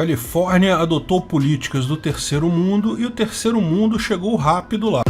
Califórnia adotou políticas do terceiro mundo e o terceiro mundo chegou rápido lá.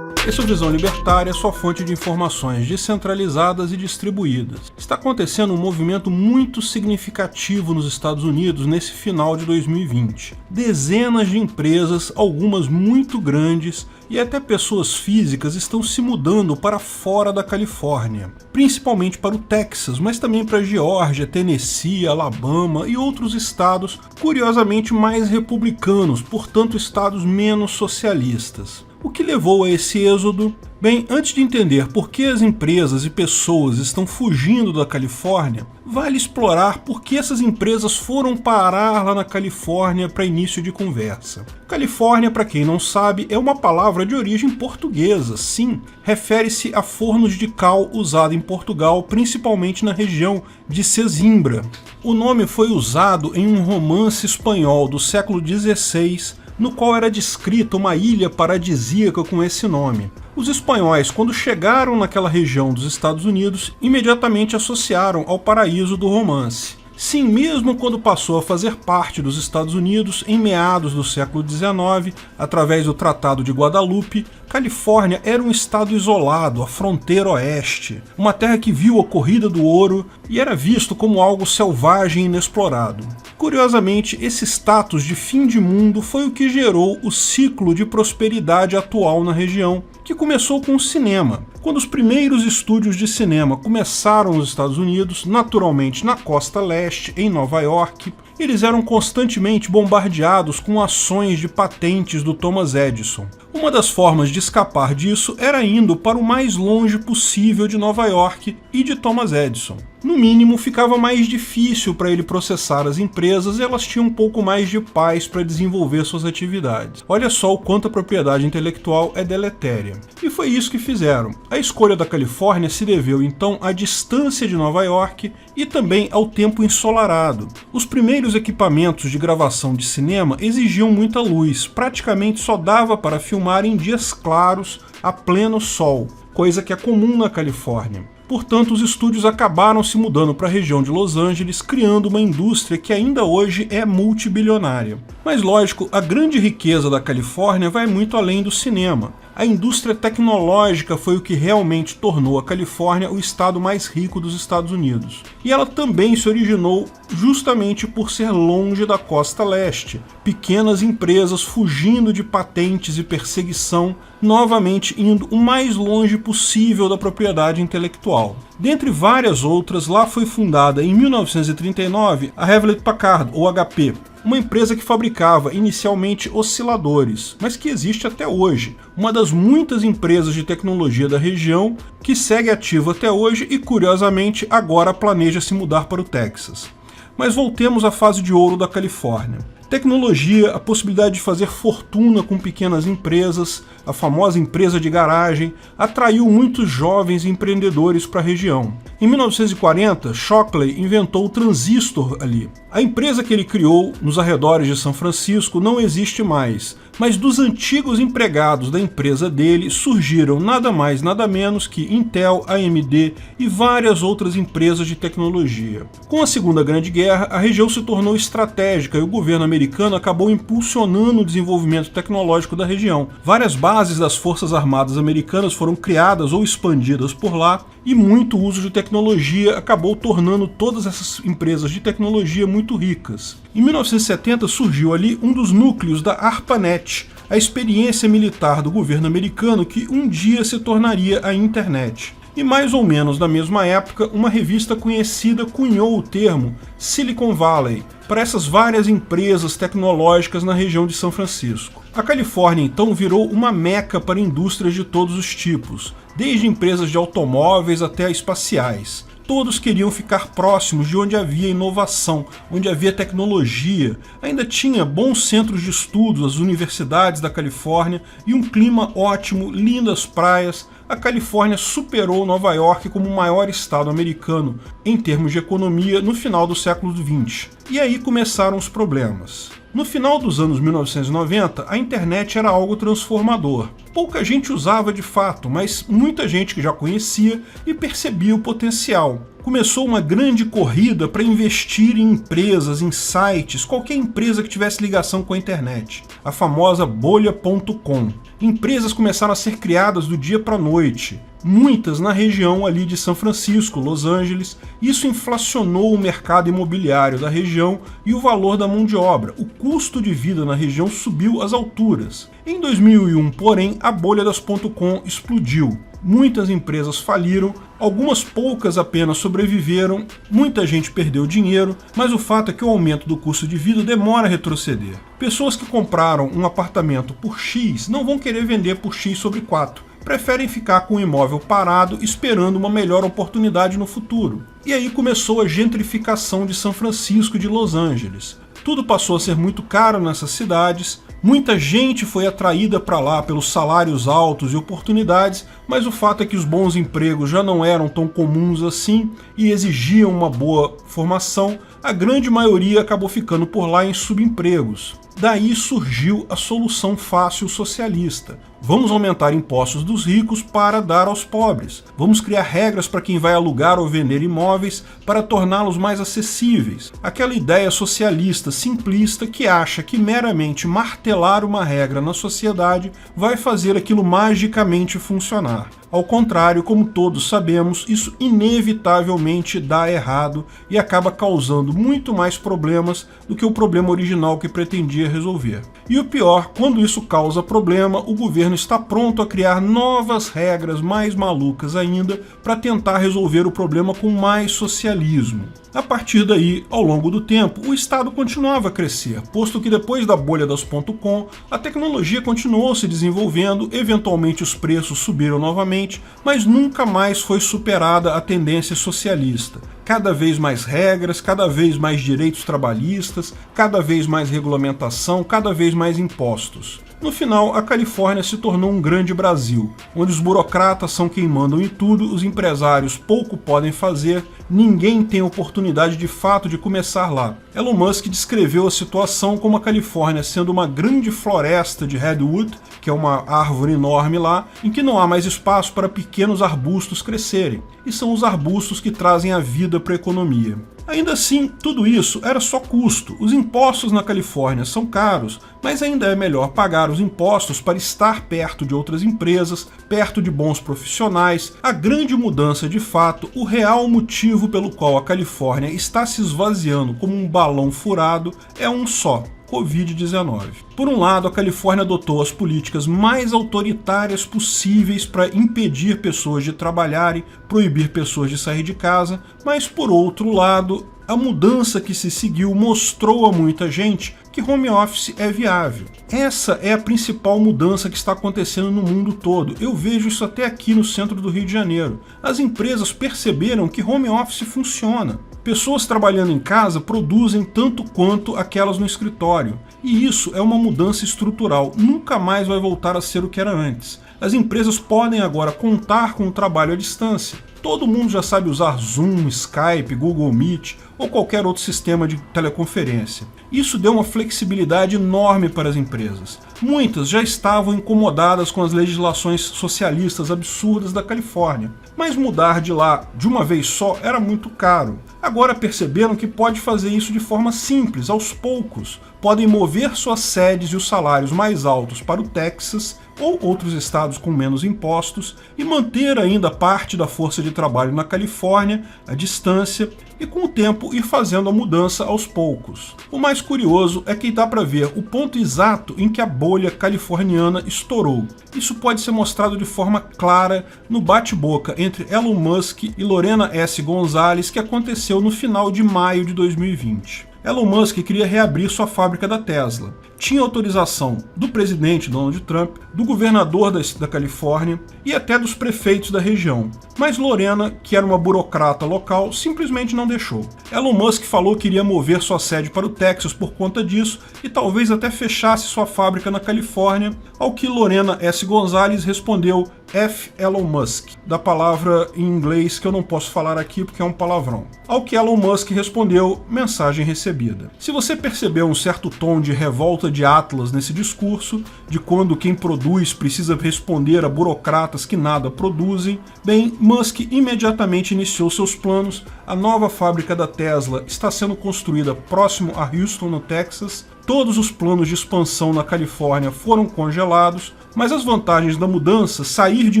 Esse é o Visão Libertária, sua fonte de informações descentralizadas e distribuídas. Está acontecendo um movimento muito significativo nos Estados Unidos nesse final de 2020. Dezenas de empresas, algumas muito grandes, e até pessoas físicas estão se mudando para fora da Califórnia, principalmente para o Texas, mas também para a Geórgia, Tennessee, Alabama e outros estados, curiosamente mais republicanos, portanto estados menos socialistas. O que levou a esse êxodo? Bem, antes de entender por que as empresas e pessoas estão fugindo da Califórnia, vale explorar por que essas empresas foram parar lá na Califórnia para início de conversa. Califórnia, para quem não sabe, é uma palavra de origem portuguesa, sim, refere-se a fornos de cal usado em Portugal, principalmente na região de Sesimbra. O nome foi usado em um romance espanhol do século XVI, no qual era descrita uma ilha paradisíaca com esse nome. Os espanhóis, quando chegaram naquela região dos Estados Unidos, imediatamente associaram ao paraíso do romance. Sim, mesmo quando passou a fazer parte dos Estados Unidos, em meados do século XIX, através do Tratado de Guadalupe, Califórnia era um estado isolado, a fronteira oeste, uma terra que viu a corrida do ouro e era visto como algo selvagem e inexplorado. Curiosamente, esse status de fim de mundo foi o que gerou o ciclo de prosperidade atual na região, que começou com o cinema. Quando os primeiros estúdios de cinema começaram nos Estados Unidos, naturalmente na costa leste, em Nova York, eles eram constantemente bombardeados com ações de patentes do Thomas Edison. Uma das formas de escapar disso era indo para o mais longe possível de Nova York e de Thomas Edison. No mínimo, ficava mais difícil para ele processar as empresas e elas tinham um pouco mais de paz para desenvolver suas atividades. Olha só o quanto a propriedade intelectual é deletéria. E foi isso que fizeram. A escolha da Califórnia se deveu então à distância de Nova York e também ao tempo ensolarado. Os primeiros equipamentos de gravação de cinema exigiam muita luz, praticamente só dava para filmar em dias claros, a pleno sol, coisa que é comum na Califórnia. Portanto, os estúdios acabaram se mudando para a região de Los Angeles, criando uma indústria que ainda hoje é multibilionária. Mas lógico, a grande riqueza da Califórnia vai muito além do cinema. A indústria tecnológica foi o que realmente tornou a Califórnia o estado mais rico dos Estados Unidos. E ela também se originou justamente por ser longe da costa leste. Pequenas empresas fugindo de patentes e perseguição, novamente indo o mais longe possível da propriedade intelectual. Dentre várias outras, lá foi fundada em 1939 a Hewlett Packard, ou HP, uma empresa que fabricava inicialmente osciladores, mas que existe até hoje, uma das muitas empresas de tecnologia da região que segue ativa até hoje e, curiosamente, agora planeja se mudar para o Texas. Mas voltemos à fase de ouro da Califórnia. Tecnologia, a possibilidade de fazer fortuna com pequenas empresas, a famosa empresa de garagem, atraiu muitos jovens empreendedores para a região. Em 1940, Shockley inventou o transistor ali. A empresa que ele criou nos arredores de São Francisco não existe mais, mas dos antigos empregados da empresa dele surgiram nada mais nada menos que Intel, AMD e várias outras empresas de tecnologia. Com a Segunda Grande Guerra, a região se tornou estratégica e o governo americano acabou impulsionando o desenvolvimento tecnológico da região. Várias bases das Forças Armadas americanas foram criadas ou expandidas por lá e muito uso de tecnologia acabou tornando todas essas empresas de tecnologia muito ricas. Em 1970 surgiu ali um dos núcleos da ARPANET, a experiência militar do governo americano que um dia se tornaria a internet. E mais ou menos na mesma época, uma revista conhecida cunhou o termo Silicon Valley para essas várias empresas tecnológicas na região de São Francisco. A Califórnia então virou uma meca para indústrias de todos os tipos, desde empresas de automóveis até espaciais. Todos queriam ficar próximos de onde havia inovação, onde havia tecnologia. Ainda tinha bons centros de estudos, as universidades da Califórnia e um clima ótimo, lindas praias. A Califórnia superou Nova York como o maior estado americano em termos de economia no final do século XX. E aí começaram os problemas. No final dos anos 1990, a internet era algo transformador. Pouca gente usava de fato, mas muita gente que já conhecia e percebia o potencial. Começou uma grande corrida para investir em empresas, em sites, qualquer empresa que tivesse ligação com a internet. A famosa bolha.com. Empresas começaram a ser criadas do dia para a noite. Muitas na região ali de São Francisco, Los Angeles. Isso inflacionou o mercado imobiliário da região e o valor da mão de obra. O custo de vida na região subiu às alturas. Em 2001, porém, a bolha das .com explodiu. Muitas empresas faliram, algumas poucas apenas sobreviveram, muita gente perdeu dinheiro, mas o fato é que o aumento do custo de vida demora a retroceder. Pessoas que compraram um apartamento por X não vão querer vender por X sobre 4. Preferem ficar com o imóvel parado esperando uma melhor oportunidade no futuro. E aí começou a gentrificação de São Francisco e de Los Angeles. Tudo passou a ser muito caro nessas cidades, muita gente foi atraída para lá pelos salários altos e oportunidades, mas o fato é que os bons empregos já não eram tão comuns assim e exigiam uma boa formação. A grande maioria acabou ficando por lá em subempregos. Daí surgiu a solução fácil socialista. Vamos aumentar impostos dos ricos para dar aos pobres. Vamos criar regras para quem vai alugar ou vender imóveis para torná-los mais acessíveis. Aquela ideia socialista simplista que acha que meramente martelar uma regra na sociedade vai fazer aquilo magicamente funcionar. Ao contrário, como todos sabemos, isso inevitavelmente dá errado e acaba causando muito mais problemas do que o problema original que pretendia resolver. E o pior, quando isso causa problema, o governo está pronto a criar novas regras mais malucas ainda para tentar resolver o problema com mais socialismo. A partir daí, ao longo do tempo, o Estado continuava a crescer, posto que depois da bolha das .com, a tecnologia continuou se desenvolvendo, eventualmente os preços subiram novamente, mas nunca mais foi superada a tendência socialista. Cada vez mais regras, cada vez mais direitos trabalhistas, cada vez mais regulamentação, cada vez mais impostos. No final, a Califórnia se tornou um grande Brasil, onde os burocratas são quem mandam em tudo, os empresários pouco podem fazer, ninguém tem oportunidade de fato de começar lá. Elon Musk descreveu a situação como a Califórnia sendo uma grande floresta de redwood, que é uma árvore enorme lá, em que não há mais espaço para pequenos arbustos crescerem, e são os arbustos que trazem a vida para a economia. Ainda assim, tudo isso era só custo. Os impostos na Califórnia são caros, mas ainda é melhor pagar os impostos para estar perto de outras empresas, perto de bons profissionais. A grande mudança de fato, o real motivo pelo qual a Califórnia está se esvaziando como um balão furado é um só: Covid-19. Por um lado, a Califórnia adotou as políticas mais autoritárias possíveis para impedir pessoas de trabalharem, proibir pessoas de sair de casa, mas por outro lado, a mudança que se seguiu mostrou a muita gente que home office é viável. Essa é a principal mudança que está acontecendo no mundo todo. Eu vejo isso até aqui no centro do Rio de Janeiro. As empresas perceberam que home office funciona. Pessoas trabalhando em casa produzem tanto quanto aquelas no escritório. E isso é uma mudança estrutural. Nunca mais vai voltar a ser o que era antes. As empresas podem agora contar com o trabalho à distância. Todo mundo já sabe usar Zoom, Skype, Google Meet ou qualquer outro sistema de teleconferência. Isso deu uma flexibilidade enorme para as empresas. Muitas já estavam incomodadas com as legislações socialistas absurdas da Califórnia, mas mudar de lá de uma vez só era muito caro. Agora perceberam que pode fazer isso de forma simples, aos poucos. Podem mover suas sedes e os salários mais altos para o Texas ou outros estados com menos impostos e manter ainda parte da força de trabalho na Califórnia, à distância, e com o tempo ir fazendo a mudança aos poucos. O mais curioso é que dá para ver o ponto exato em que a bolha californiana estourou. Isso pode ser mostrado de forma clara no bate-boca entre Elon Musk e Lorena S. Gonzalez, que aconteceu no final de maio de 2020. Elon Musk queria reabrir sua fábrica da Tesla. Tinha autorização do presidente Donald Trump, do governador da Califórnia e até dos prefeitos da região. Mas Lorena, que era uma burocrata local, simplesmente não deixou. Elon Musk falou que iria mover sua sede para o Texas por conta disso e talvez até fechasse sua fábrica na Califórnia, ao que Lorena S. Gonzalez respondeu F. Elon Musk, da palavra em inglês que eu não posso falar aqui porque é um palavrão. Ao que Elon Musk respondeu, mensagem recebida. Se você percebeu um certo tom de revolta de Atlas nesse discurso, de quando quem produz precisa responder a burocratas que nada produzem, bem, Musk imediatamente iniciou seus planos. A nova fábrica da Tesla está sendo construída próximo a Houston, no Texas. Todos os planos de expansão na Califórnia foram congelados, mas as vantagens da mudança, sair de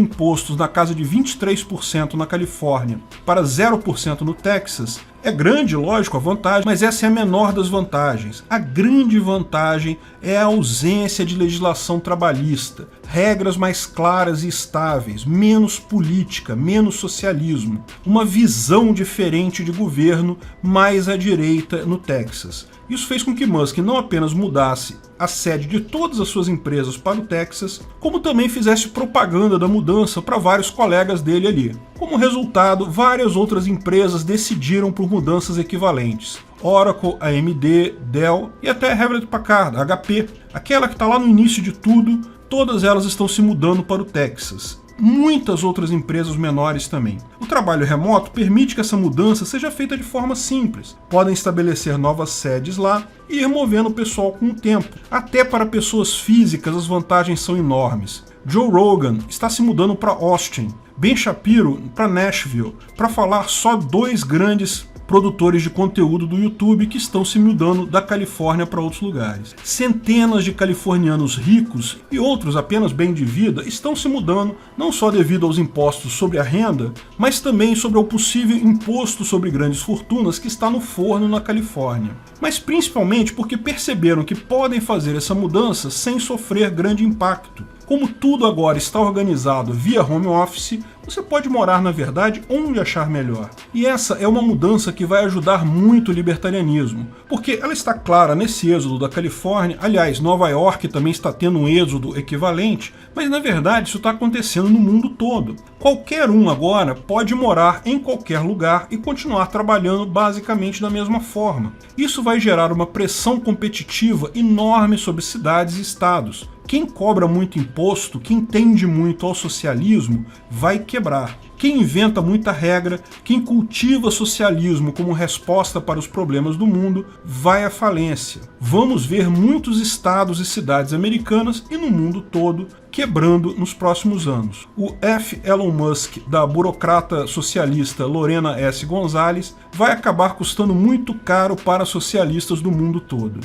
impostos na casa de 23% na Califórnia para 0% no Texas, é grande, lógico, a vantagem, mas essa é a menor das vantagens. A grande vantagem é a ausência de legislação trabalhista, regras mais claras e estáveis, menos política, menos socialismo, uma visão diferente de governo mais à direita no Texas. Isso fez com que Musk não apenas mudasse a sede de todas as suas empresas para o Texas, como também fizesse propaganda da mudança para vários colegas dele ali. Como resultado, várias outras empresas decidiram por mudanças equivalentes. Oracle, AMD, Dell e até Hewlett Packard, HP, aquela que está lá no início de tudo, todas elas estão se mudando para o Texas. Muitas outras empresas menores também. O trabalho remoto permite que essa mudança seja feita de forma simples. Podem estabelecer novas sedes lá e ir movendo o pessoal com o tempo. Até para pessoas físicas as vantagens são enormes. Joe Rogan está se mudando para Austin, Ben Shapiro para Nashville, para falar só dois grandes produtores de conteúdo do YouTube que estão se mudando da Califórnia para outros lugares. Centenas de californianos ricos e outros apenas bem de vida estão se mudando não só devido aos impostos sobre a renda, mas também sobre o possível imposto sobre grandes fortunas que está no forno na Califórnia. Mas principalmente porque perceberam que podem fazer essa mudança sem sofrer grande impacto. Como tudo agora está organizado via home office, você pode morar, na verdade, onde achar melhor. E essa é uma mudança que vai ajudar muito o libertarianismo, porque ela está clara nesse êxodo da Califórnia. Aliás, Nova York também está tendo um êxodo equivalente, mas na verdade isso está acontecendo no mundo todo. Qualquer um agora pode morar em qualquer lugar e continuar trabalhando basicamente da mesma forma. Isso vai gerar uma pressão competitiva enorme sobre cidades e estados. Quem cobra muito imposto, quem tende muito ao socialismo, vai quebrar. Quem inventa muita regra, quem cultiva socialismo como resposta para os problemas do mundo, vai à falência. Vamos ver muitos estados e cidades americanas e no mundo todo quebrando nos próximos anos. O F. Elon Musk, da burocrata socialista Lorena S. Gonzalez, vai acabar custando muito caro para socialistas do mundo todo.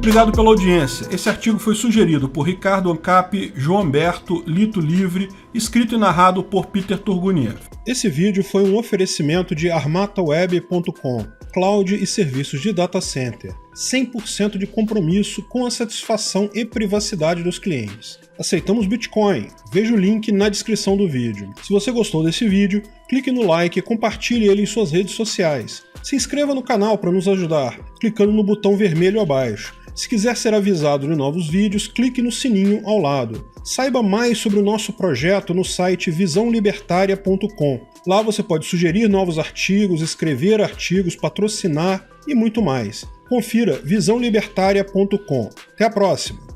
Obrigado pela audiência. Esse artigo foi sugerido por Ricardo Ancap, João Humberto, Lito Livre, escrito e narrado por Peter Turguniev. Esse vídeo foi um oferecimento de armataweb.com, cloud e serviços de data center, 100% de compromisso com a satisfação e privacidade dos clientes. Aceitamos Bitcoin, veja o link na descrição do vídeo. Se você gostou desse vídeo, clique no like e compartilhe ele em suas redes sociais. Se inscreva no canal para nos ajudar, clicando no botão vermelho abaixo. Se quiser ser avisado de novos vídeos, clique no sininho ao lado. Saiba mais sobre o nosso projeto no site visãolibertaria.com. Lá você pode sugerir novos artigos, escrever artigos, patrocinar e muito mais. Confira visãolibertaria.com. Até a próxima!